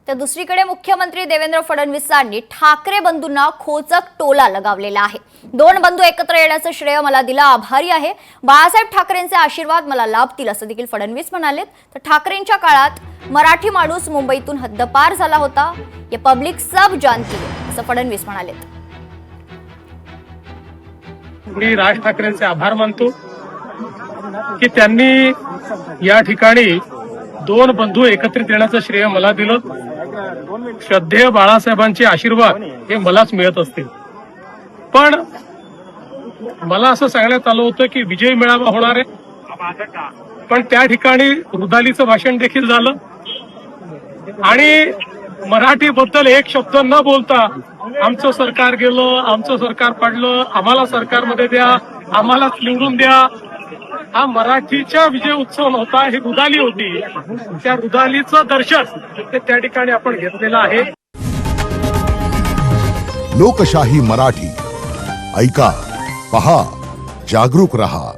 तर दुसरीकडे मुख्यमंत्री देवेंद्र फडणवीसांनी ठाकरे बंधूंना खोचक टोला लगावलेला आहे। दोन बंधू एकत्र येण्याचं श्रेय मला दिलं, आभारी आहे। बाळासाहेब ठाकरेंचे आशीर्वाद मला लाभतील असं देखील फडणवीस म्हणाले। तर ठाकरेंच्या काळात मराठी माणूस मुंबईतून हद्दपार झाला होता, ये पब्लिक सब जानती है असं फडणवीस म्हणाले। मी राज ठाकरेंचे आभार मानतो की त्यांनी या ठिकाणी दोन बंधू एकत्रित येण्याचं श्रेय मला दिलं। श्रद्धेय बाळासाहेबांचे आशीर्वाद हे मलाच मिळत असतील, पण मला असं सांगण्यात आलं होतं की विजय मेळावा होणार आहे, पण त्या ठिकाणी रुदालीचं भाषण देखील झालं आणि मराठीबद्दल एक शब्द न बोलता आमचं सरकार गेलं, आमचं सरकार पडलं, आम्हाला सरकारमध्ये द्या, आम्हालाच निवडून द्या, हा मराठीचा विजय उत्सव नव्हता, ही रुदाली होती। त्या रुदालीचं दर्शन त्या ठिकाणी आपण घेतलेलं आहे। लोकशाही मराठी ऐका, पहा, जागरूक रहा।